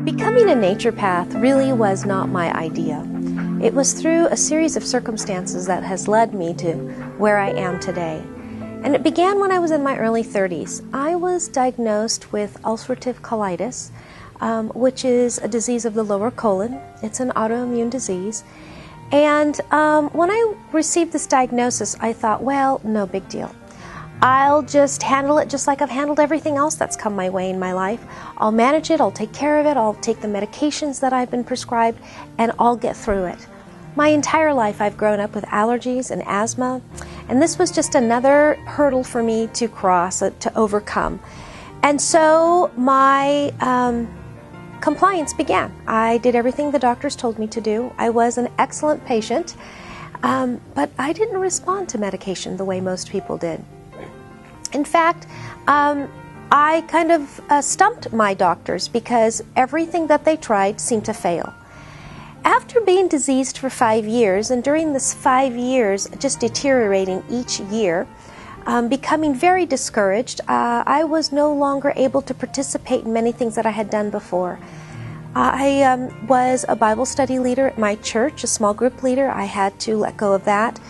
Becoming a naturopath really was not my idea. It was through a series of circumstances that has led me to where I am today. And it began when I was in my early 30s. I was diagnosed with ulcerative colitis, which is a disease of the lower colon. It's an autoimmune disease. And when I received this diagnosis, I thought, well, no big deal. I'll just handle it just like I've handled everything else that's come my way in my life. I'll manage it, I'll take care of it, I'll take the medications that I've been prescribed, and I'll get through it. My entire life I've grown up with allergies and asthma, and this was just another hurdle for me to cross, to overcome. And so my compliance began. I did everything the doctors told me to do. I was an excellent patient, but I didn't respond to medication the way most people did. In fact, I kind of stumped my doctors because everything that they tried seemed to fail. After being diseased for 5 years, and during this 5 years just deteriorating each year, becoming very discouraged, I was no longer able to participate in many things that I had done before. I was a Bible study leader at my church, a small group leader. I had to let go of that.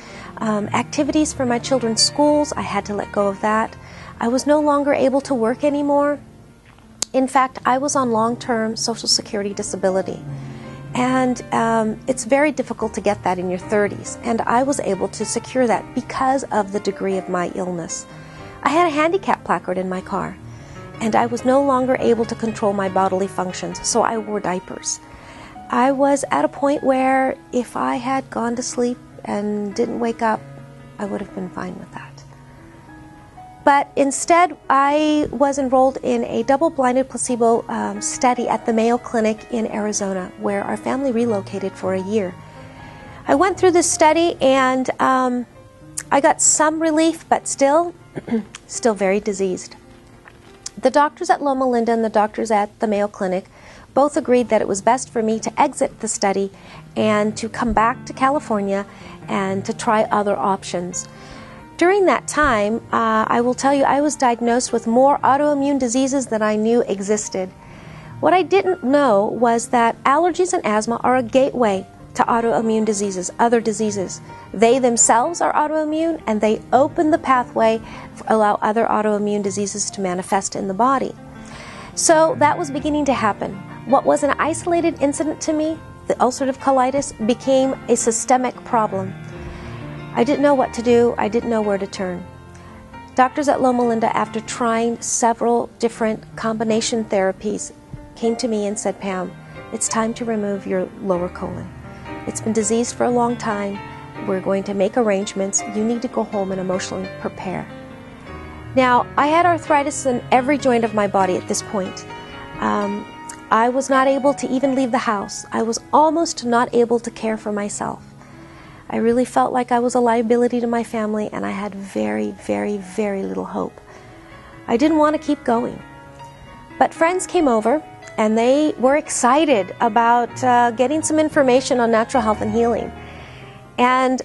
Activities for my children's schools, I had to let go of that. I was no longer able to work anymore. In fact, I was on long-term Social Security disability. And it's very difficult to get that in your 30s. And I was able to secure that because of the degree of my illness. I had a handicap placard in my car, and I was no longer able to control my bodily functions, so I wore diapers. I was at a point where if I had gone to sleep and didn't wake up, I would have been fine with that. But instead, I was enrolled in a double-blinded placebo study at the Mayo Clinic in Arizona, where our family relocated for a year. I went through this study, and I got some relief, but still very diseased. The doctors at Loma Linda and the doctors at the Mayo Clinic both agreed that it was best for me to exit the study and to come back to California and to try other options. During that time, I will tell you, I was diagnosed with more autoimmune diseases than I knew existed. What I didn't know was that allergies and asthma are a gateway to autoimmune diseases, other diseases. They themselves are autoimmune, and they open the pathway, allow other autoimmune diseases to manifest in the body. So that was beginning to happen. What was an isolated incident to me, the ulcerative colitis, became a systemic problem. I didn't know what to do. I didn't know where to turn. Doctors at Loma Linda, after trying several different combination therapies, came to me and said, Pam, it's time to remove your lower colon. It's been diseased for a long time. We're going to make arrangements. You need to go home and emotionally prepare. Now, I had arthritis in every joint of my body at this point. I was not able to even leave the house. I was almost not able to care for myself. I really felt like I was a liability to my family, and I had very, very, very little hope. I didn't want to keep going. But friends came over, and they were excited about getting some information on natural health and healing. And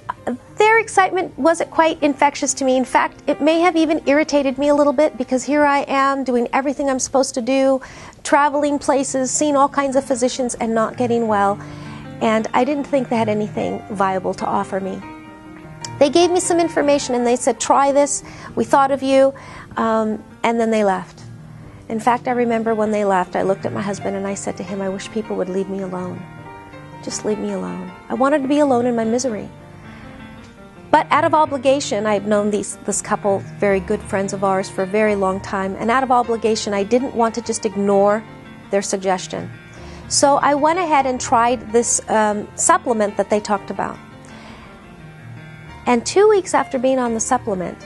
their excitement wasn't quite infectious to me. In fact, it may have even irritated me a little bit, because here I am doing everything I'm supposed to do, traveling places, seeing all kinds of physicians, and not getting well. And I didn't think they had anything viable to offer me. They gave me some information, and they said, try this, we thought of you, and then they left. In fact, I remember when they left, I looked at my husband and I said to him, I wish people would leave me alone. Just leave me alone. I wanted to be alone in my misery. But out of obligation, I've known this couple, very good friends of ours, for a very long time, and out of obligation, I didn't want to just ignore their suggestion. So I went ahead and tried this supplement that they talked about. And 2 weeks after being on the supplement,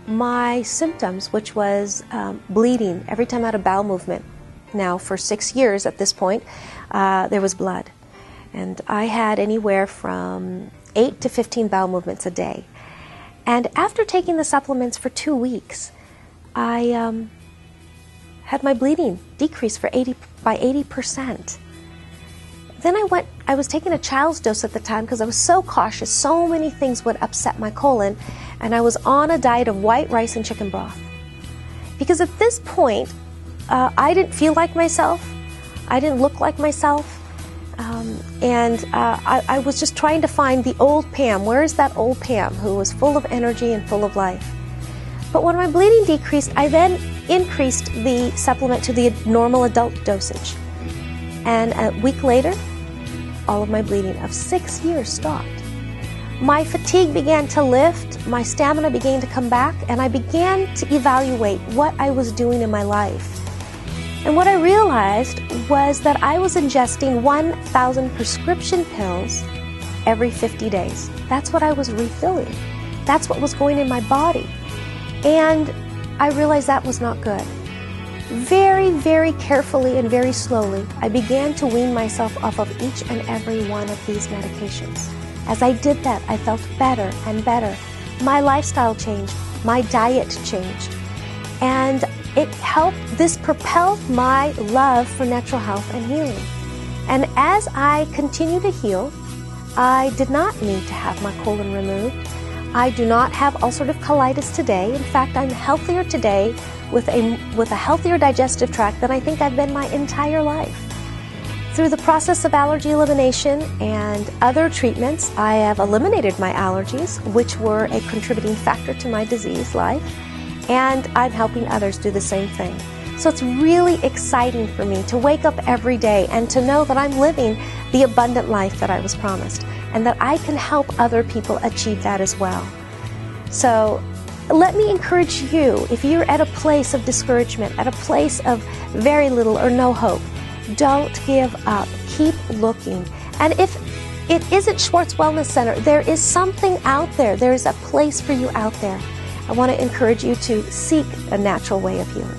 my symptoms, which was bleeding every time I had a bowel movement, now for 6 years at this point, there was blood. And I had anywhere from 8 to 15 bowel movements a day. And after taking the supplements for 2 weeks, I had my bleeding decrease by 80%. Then I was taking a child's dose at the time because I was so cautious. So many things would upset my colon and I was on a diet of white rice and chicken broth. Because at this point, I didn't feel like myself, I didn't look like myself, and I was just trying to find the old Pam. Where is that old Pam who was full of energy and full of life? But when my bleeding decreased, I then increased the supplement to the normal adult dosage. And a week later, all of my bleeding of 6 years stopped. My fatigue began to lift, my stamina began to come back, and I began to evaluate what I was doing in my life. And what I realized was that I was ingesting 1,000 prescription pills every 50 days. That's what I was refilling. That's what was going in my body. And I realized that was not good. Very, very carefully and very slowly, I began to wean myself off of each and every one of these medications. As I did that, I felt better and better. My lifestyle changed, my diet changed, and it helped, this propelled my love for natural health and healing. And as I continue to heal, I did not need to have my colon removed. I do not have ulcerative colitis today. In fact, I'm healthier today with a healthier digestive tract than I think I've been my entire life. Through the process of allergy elimination and other treatments, I have eliminated my allergies, which were a contributing factor to my disease life, and I'm helping others do the same thing. So it's really exciting for me to wake up every day and to know that I'm living the abundant life that I was promised, and that I can help other people achieve that as well. So let me encourage you, if you're at a place of discouragement, at a place of very little or no hope, don't give up. Keep looking. And if it isn't Schwarz Wellness Center, there is something out there. There is a place for you out there. I want to encourage you to seek a natural way of healing.